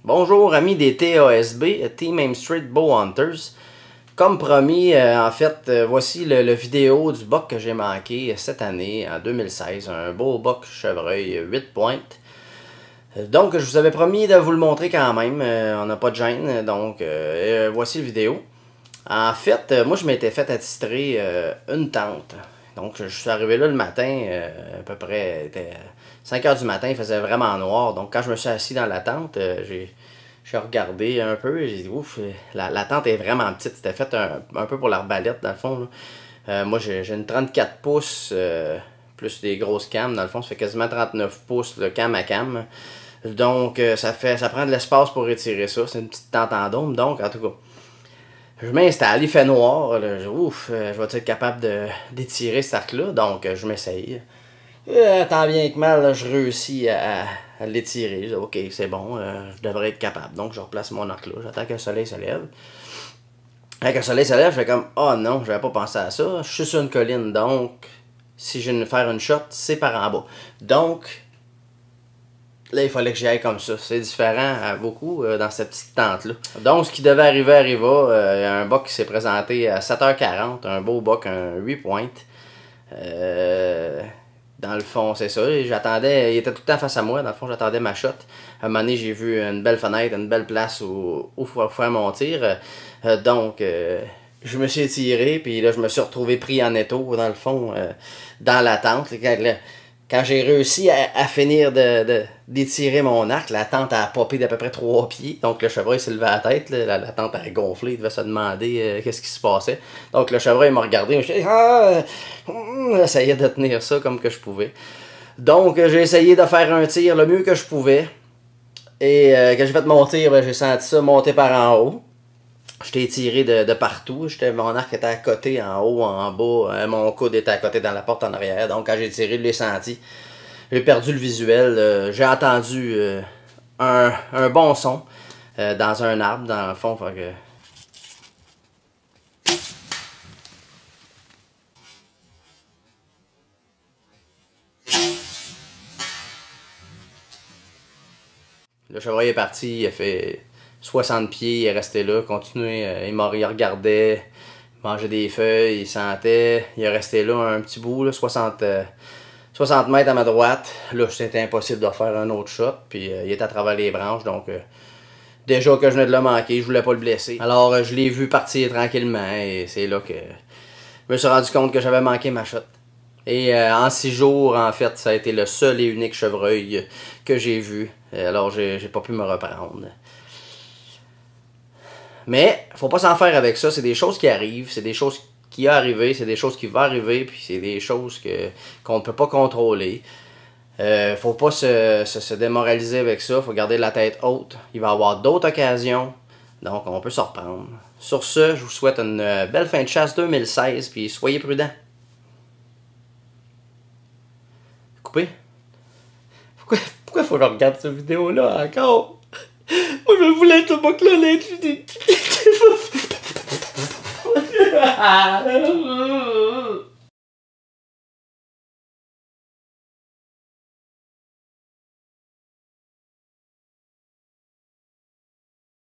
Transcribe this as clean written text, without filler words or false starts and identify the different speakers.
Speaker 1: Bonjour amis des TASB, Team Aim Street Bow Hunters. Comme promis, en fait, voici le vidéo du buck que j'ai manqué cette année, en 2016. Un beau buck chevreuil 8 pointes. Donc, je vous avais promis de vous le montrer quand même. On n'a pas de gêne, donc voici la vidéo. En fait, moi je m'étais fait attistrer une tente. Donc, je suis arrivé là le matin, à peu près, il était 5 h du matin, il faisait vraiment noir. Donc, quand je me suis assis dans la tente, j'ai regardé un peu et j'ai dit, ouf, la tente est vraiment petite. C'était fait un peu pour l'arbalète, dans le fond. Moi, j'ai une 34 pouces, plus des grosses cames, dans le fond, ça fait quasiment 39 pouces, le cam à cam. Donc, ça prend de l'espace pour étirer ça. C'est une petite tente en dôme, donc, en tout cas. Je m'installe, il fait noir, là, ouf, je vais être capable d'étirer cet arc-là, donc je m'essaye. Tant bien que mal, là, je réussis à l'étirer, je dis ok, c'est bon, je devrais être capable. Donc je replace mon arc là, j'attends que le soleil se lève. Quand le soleil se lève, je fais comme, oh non, j'avais pas pensé à ça, je suis sur une colline, donc si je viens de faire une shot, c'est par en bas. Donc, là, il fallait que j'y aille comme ça. C'est différent beaucoup dans cette petite tente-là. Donc, ce qui devait arriver arriva. Il y a un buck qui s'est présenté à 7h40. Un beau buck, un 8 pointes. Dans le fond, c'est ça. J'attendais, il était tout le temps face à moi. Dans le fond, j'attendais ma shot. À un moment donné, j'ai vu une belle fenêtre, une belle place où faire mon tir. Donc, je me suis étiré. Puis là, je me suis retrouvé pris en étau, dans le fond, dans la tente. Quand j'ai réussi à finir d'étirer mon arc, la tente a popé d'à peu près 3 pieds. Donc le chevreuil s'est levé à la tête, la tente a gonflé, il devait se demander qu'est-ce qui se passait. Donc le chevreuil m'a regardé, je dit j'essayais de tenir ça comme que je pouvais. Donc j'ai essayé de faire un tir le mieux que je pouvais. Et quand j'ai fait mon tir, j'ai senti ça monter par en haut. J'étais étiré de partout. Mon arc était à côté, en haut, en bas. Mon coude était à côté dans la porte en arrière. Donc, quand j'ai tiré, je l'ai senti. J'ai perdu le visuel. J'ai entendu un bon son dans un arbre, dans le fond. Fait que... Le chevreuil est parti, il a fait 60 pieds, il est resté là, continué, il regardait, il mangeait des feuilles, il sentait, il est resté là un petit bout, là, 60 mètres à ma droite. Là, c'était impossible de faire un autre shot, puis il était à travers les branches, donc déjà que je venais de le manquer, je voulais pas le blesser. Alors, je l'ai vu partir tranquillement, et c'est là que je me suis rendu compte que j'avais manqué ma shot. Et en 6 jours, en fait, ça a été le seul et unique chevreuil que j'ai vu. Alors, j'ai pas pu me reprendre. Mais, faut pas s'en faire avec ça. C'est des choses qui arrivent, c'est des choses qui sont arrivées, c'est des choses qui vont arriver, puis c'est des choses qu'on ne peut pas contrôler. Faut pas se démoraliser avec ça. Faut garder la tête haute. Il va y avoir d'autres occasions. Donc, on peut se reprendre. Sur ce, je vous souhaite une belle fin de chasse 2016, puis soyez prudents. Coupé? Pourquoi faut que je regarde cette vidéo-là encore? Moi, je voulais ce buck-là l'intimité.